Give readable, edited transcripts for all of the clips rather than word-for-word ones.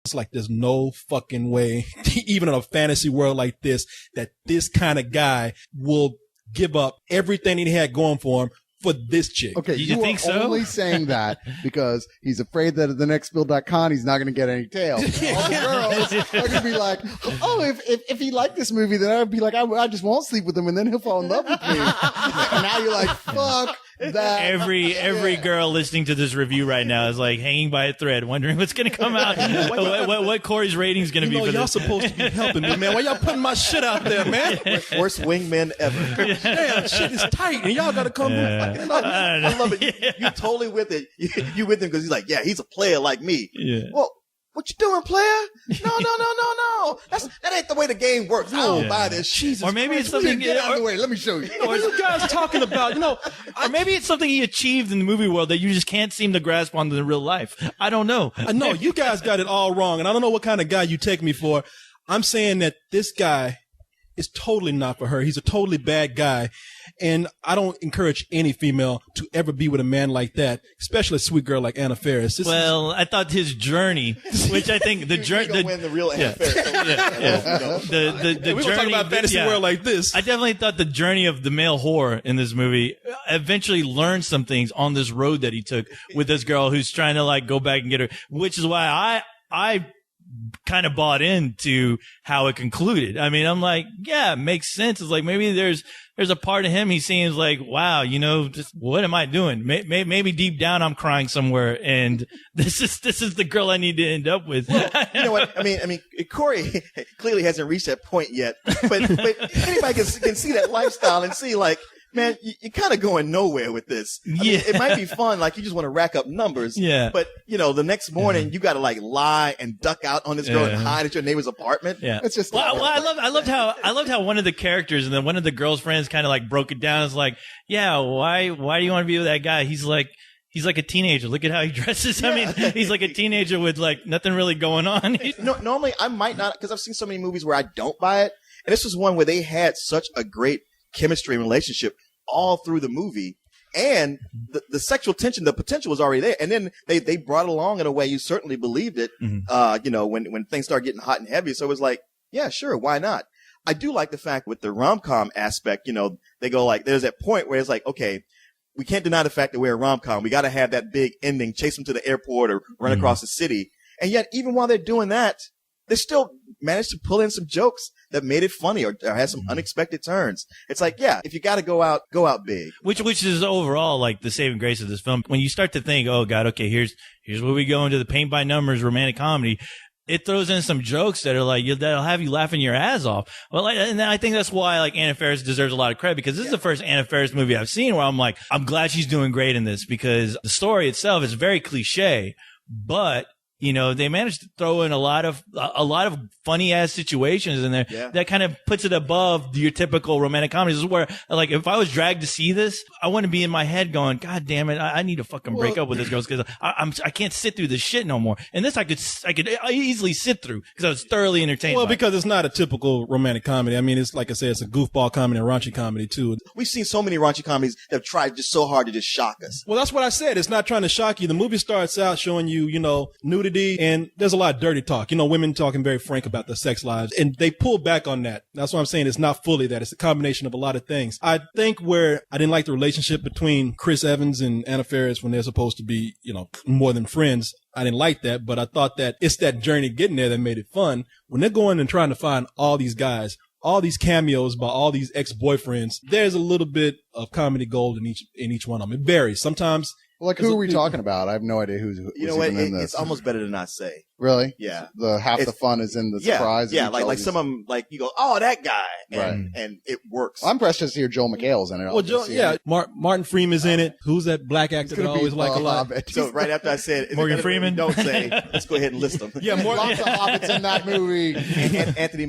It's like there's no fucking way, even in a fantasy world like this, that this kind of guy will give up everything he had going for him for this chick. Okay, you think are so? only saying that because he's afraid that at the next Bill.com he's not going to get any tail. All the girls are going to be like, oh, if he liked this movie, then I'd be like, I just won't sleep with him, and then he'll fall in love with me. And now you're like, fuck that. Every girl listening to this review right now is like hanging by a thread, wondering what's going to come out. what Corey's rating is going to be for y'all this. supposed to be helping me, man. Why y'all putting my shit out there, man? Worst wingmen ever. Damn, shit is tight, and y'all got to come. I love it. You totally with it. You with him because he's like, yeah, he's a player like me. Yeah. Well, what you doing, player? No. That ain't the way the game works. I don't buy this shit. Or maybe it's something. Get out of the way. Let me show you. What are you guys talking about? Or maybe it's something he achieved in the movie world that you just can't seem to grasp on in real life. I don't know. No, you guys got it all wrong, and I don't know what kind of guy you take me for. I'm saying that this guy is totally not for her. He's a totally bad guy, and I don't encourage any female to ever be with a man like that, especially a sweet girl like Anna Faris. I thought his journey, which I think the journey, win the real Anna Faris. the we were journey, talking about fantasy world like this. I definitely thought the journey of the male whore in this movie eventually learned some things on this road that he took with this girl who's trying to like go back and get her, which is why I kind of bought into how it concluded. I mean, I'm like, yeah, it makes sense. It's like maybe there's a part of him he seems like, wow, just what am I doing? Maybe deep down I'm crying somewhere, and this is the girl I need to end up with. You know what? I mean, Corey clearly hasn't reached that point yet, but anybody can see that lifestyle and see like, man, you're kind of going nowhere with this. I mean, it might be fun, like you just want to rack up numbers. Yeah. But the next morning you got to like lie and duck out on this girl and hide at your neighbor's apartment. Yeah. It's just. Well, I loved how one of the characters and then one of the girl's friends kind of like broke it down. It's like, yeah, why do you want to be with that guy? He's like a teenager. Look at how he dresses. I mean, he's like a teenager with like nothing really going on. Normally I might not, because I've seen so many movies where I don't buy it, and this was one where they had such a great chemistry and relationship all through the movie, and the sexual tension, the potential was already there, and then they brought it along in a way you certainly believed it. When things start getting hot and heavy, so it was like, yeah, sure, why not? I do like the fact with the rom-com aspect, they go like, there's that point where it's like, okay, we can't deny the fact that we're a rom-com, we got to have that big ending, chase them to the airport or run across the city, and yet even while they're doing that, they still managed to pull in some jokes that made it funny or had some unexpected turns. It's like, yeah, if you got to go out big. Which is overall like the saving grace of this film. When you start to think, oh God, okay, here's where we go into the paint by numbers romantic comedy. It throws in some jokes that are like, that'll have you laughing your ass off. Well, and I think that's why like Anna Faris deserves a lot of credit, because this is the first Anna Faris movie I've seen where I'm like, I'm glad she's doing great in this, because the story itself is very cliche, but they managed to throw in a lot of funny ass situations in there that kind of puts it above your typical romantic comedies. This is where, like, if I was dragged to see this, I wouldn't be in my head going, God damn it, I need to fucking break up with this girl because I can't sit through this shit no more. And this I could easily sit through because I was thoroughly entertained. Well, because it's not a typical romantic comedy. I mean, it's like I said, it's a goofball comedy and raunchy comedy too. We've seen so many raunchy comedies that have tried just so hard to just shock us. Well, that's what I said. It's not trying to shock you. The movie starts out showing you, nudity, and there's a lot of dirty talk. Women talking very frank about their sex lives, and they pull back on that. That's what I'm saying. It's not fully that. It's a combination of a lot of things. I think where I didn't like the relationship between Chris Evans and Anna Faris when they're supposed to be, more than friends. I didn't like that, but I thought that it's that journey getting there that made it fun. When they're going and trying to find all these guys, all these cameos by all these ex-boyfriends, there's a little bit of comedy gold in each one of them. It varies. Sometimes. Like, who are we talking about? I have no idea who's you know what? in this. It's almost better to not say. Really? Yeah. The fun is in the surprise. Yeah, like some of them, like you go, oh, that guy, and it works. I'm impressed to see Joel McHale's in it. Well, Martin Freeman's in it. Who's that black actor that I always like a lot? So right after I said Morgan Freeman, don't say. Let's go ahead and list them. Yeah, lots of hobbits in that movie. Anthony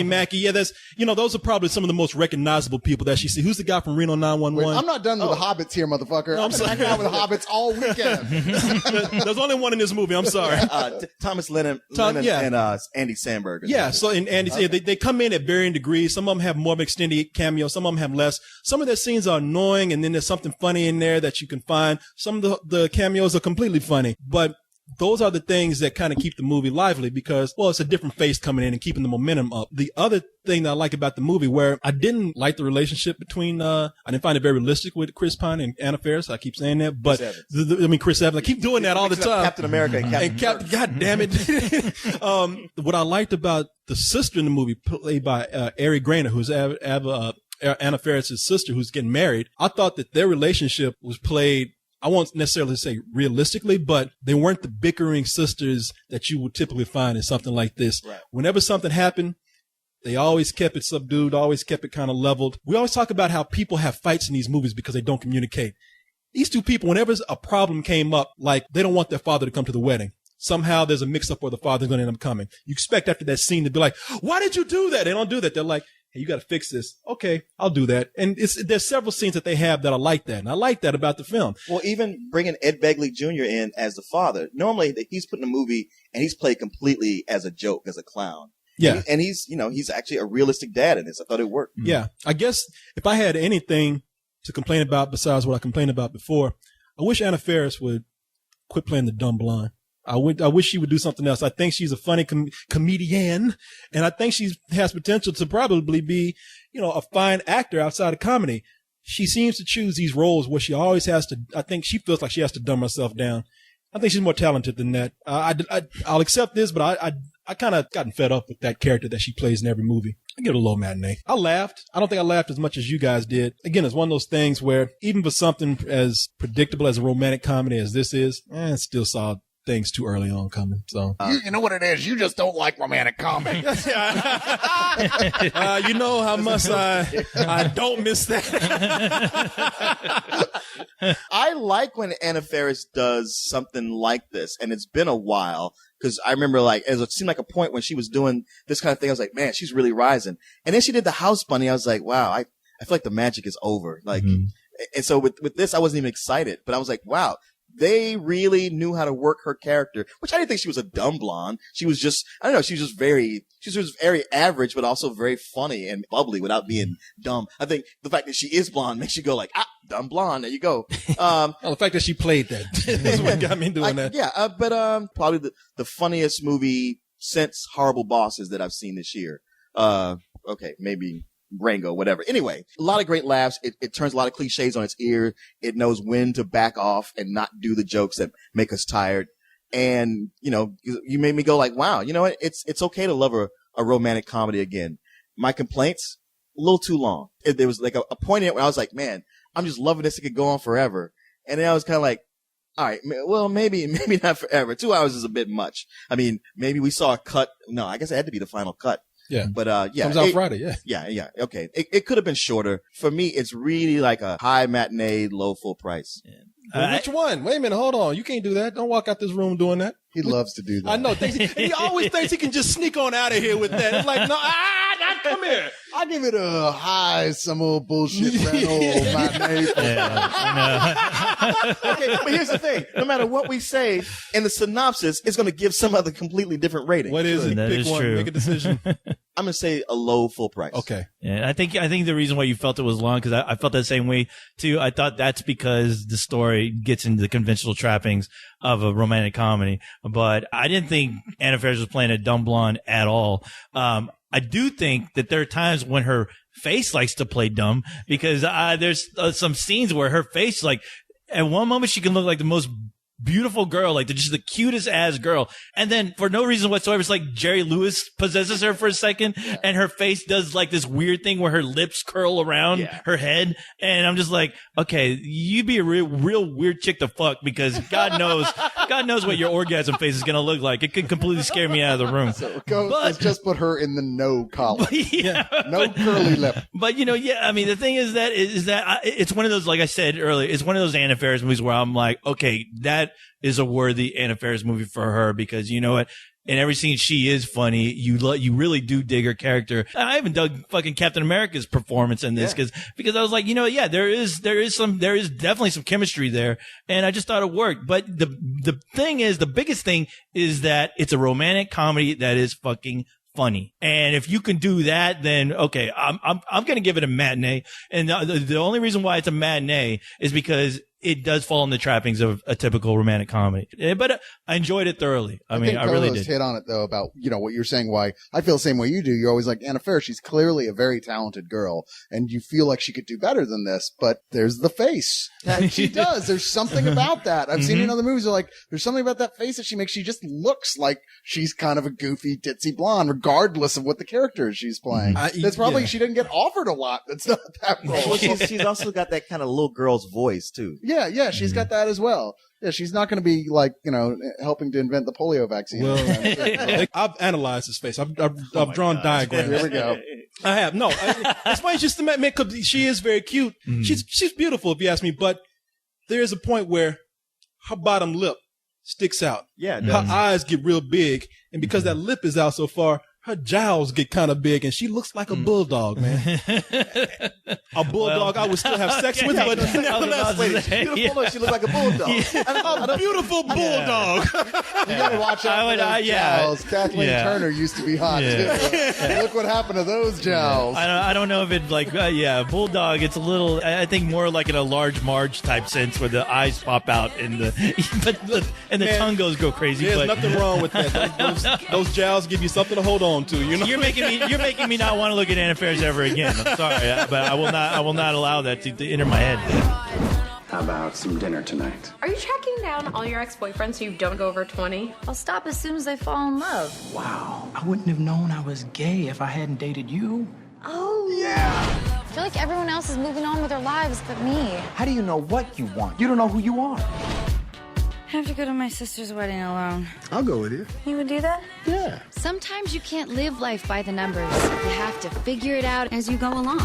Mackie. Yeah, that's those are probably some of the most recognizable people that she see. Who's the guy from Reno 911? Wait, I'm not done with the hobbits here, motherfucker. I'm hanging out with the hobbits all weekend. There's only one in this movie. I'm sorry. Thomas Lennon and Andy Samberg. Yeah, so and Andy, they come in at varying degrees. Some of them have more of an extended cameo. Some of them have less. Some of their scenes are annoying, and then there's something funny in there that you can find. Some of the cameos are completely funny, but those are the things that kind of keep the movie lively because, well, it's a different face coming in and keeping the momentum up. The other thing that I like about the movie where I didn't like the relationship between, I didn't find it very realistic with Chris Pine and Anna Faris. I keep saying that, but Chris Evans. I keep doing that all the time. Captain America and Captain God damn it. What I liked about the sister in the movie played by, Ari Grainer, who's Anna Faris' sister who's getting married. I thought that their relationship was played, I won't necessarily say realistically, but they weren't the bickering sisters that you would typically find in something like this. Right. Whenever something happened, they always kept it subdued, always kept it kind of leveled. We always talk about how people have fights in these movies because they don't communicate. These two people, whenever a problem came up, like they don't want their father to come to the wedding. Somehow there's a mix up where the father's going to end up coming. You expect after that scene to be like, why did you do that? They don't do that. They're like, hey, you got to fix this. Okay, I'll do that. And there's several scenes that they have that are like that. And I like that about the film. Well, even bringing Ed Begley Jr. in as the father, normally he's put in a movie and he's played completely as a joke, as a clown. Yeah. And he's actually a realistic dad in this. I thought it worked. Yeah. I guess if I had anything to complain about besides what I complained about before, I wish Anna Faris would quit playing the dumb blonde. I wish she would do something else. I think she's a funny comedian, and I think she has potential to probably be, a fine actor outside of comedy. She seems to choose these roles where she always has to, I think she feels like she has to dumb herself down. I think she's more talented than that. I'll accept this, but I kind of gotten fed up with that character that she plays in every movie. I give it a low matinee. I laughed. I don't think I laughed as much as you guys did. Again, it's one of those things where even for something as predictable as a romantic comedy as this is, still saw things too early on coming. So you know what it is? You just don't like romantic comedy. you know how much I don't miss that. I like when Anna Faris does something like this, and it's been a while because I remember it seemed like a point when she was doing this kind of thing. I was like, man, she's really rising. And then she did The House Bunny. I was like, wow, I feel like the magic is over. And so with this, I wasn't even excited, but I was like, wow. They really knew how to work her character, which I didn't think she was a dumb blonde. She was just, I don't know, she was very average, but also very funny and bubbly without being dumb. I think the fact that she is blonde makes you go like, dumb blonde. There you go. The fact that she played that is what got me doing that. Yeah. But probably the funniest movie since Horrible Bosses that I've seen this year. Okay, maybe Rango, whatever. Anyway, a lot of great laughs. It turns a lot of cliches on its ear. It knows when to back off and not do the jokes that make us tired. And, you made me go like, wow, you know what? It's okay to love a romantic comedy again. My complaints, a little too long. There was like a point in it where I was like, man, I'm just loving this. It could go on forever. And then I was kind of like, all right, well, maybe not forever. 2 hours is a bit much. I mean, maybe we saw a cut. No, I guess it had to be the final cut. Yeah. But, comes out Friday. Yeah. Yeah. Okay. It could have been shorter. For me, it's really like a high matinee, low full price. Yeah. Well, which one? Wait a minute. Hold on. You can't do that. Don't walk out this room doing that. He loves to do that. I know. He always thinks he can just sneak on out of here with that. It's like, no, come here. I give it a high, some old bullshit old matinee. Okay, but here's the thing. No matter what we say in the synopsis, it's going to give some other completely different rating. What is it? That Pick is one. true. Make a decision. I'm going to say a low full price. Okay. Yeah, I think the reason why you felt it was long, because I felt that same way too. I thought that's because the story gets into the conventional trappings of a romantic comedy, but I didn't think Anna Faris was playing a dumb blonde at all. I do think that there are times when her face likes to play dumb, because there's some scenes where her face, like at one moment she can look like the most beautiful girl, like just the cutest ass girl, and then for no reason whatsoever, it's like Jerry Lewis possesses her for a second, and her face does like this weird thing where her lips curl around her head, and I'm just like, okay, you'd be a real weird chick to fuck, because God knows what your orgasm face is gonna look like. It could completely scare me out of the room. So let's just put her in the no column. Yeah, no curly lip. But I mean, the thing is that it's one of those, like I said earlier, it's one of those Anna Faris movies where I'm like, okay, that is a worthy Anna Faris movie for her, because you know what? In every scene, she is funny. You really do dig her character. I even dug fucking Captain America's performance in this, because I was like, there is definitely some chemistry there, and I just thought it worked. But the thing is, the biggest thing is that it's a romantic comedy that is fucking funny. And if you can do that, then okay, I'm going to give it a matinee. And the only reason why it's a matinee is because it does fall in the trappings of a typical romantic comedy. But I enjoyed it thoroughly. I mean, think I really Carlos did. hit on it though about, what you're saying, why I feel the same way you do. You're always like, Anna Faris, she's clearly a very talented girl and you feel like she could do better than this, but there's the face that she does. There's something about that. I've seen it in other movies. They're like, there's something about that face that she makes. She just looks like she's kind of a goofy, ditzy blonde, regardless of what the character is she's playing. That's probably, she didn't get offered a lot. That's not that role. Well, she's also got that kind of little girl's voice too. Yeah, she's got that as well. Yeah, she's not going to be like, helping to invent the polio vaccine. Well, I've analyzed his face. I've drawn diagrams. Here we go. I have. No, it's funny just to man, because she is very cute. She's beautiful, if you ask me, but there is a point where her bottom lip sticks out. Yeah, her eyes get real big, and because that lip is out so far, her jowls get kind of big, and she looks like a bulldog, man. A bulldog I would still have sex with, but nevertheless, beautiful. She looks like a bulldog. a beautiful bulldog. You got to watch out for those jowls. Kathleen Turner used to be hot too. Look what happened to those jowls. I don't know if it's like, bulldog. It's a little, I think more like in a large Marge type sense where the eyes pop out and the tongue go crazy. There's nothing wrong with that. Those jowls give you something to hold on to. You're making me not want to look at Anna Faris ever again. I'm sorry, but I will not allow that to enter my head. How about some dinner tonight? Are you tracking down all your ex-boyfriends who don't go over 20? I'll stop as soon as they fall in love. Wow, I wouldn't have known I was gay if I hadn't dated you. Oh. Yeah. I feel like everyone else is moving on with their lives but me. How do you know what you want? You don't know who you are. I have to go to my sister's wedding alone. I'll go with you. You would do that? Yeah. Sometimes you can't live life by the numbers. You have to figure it out as you go along.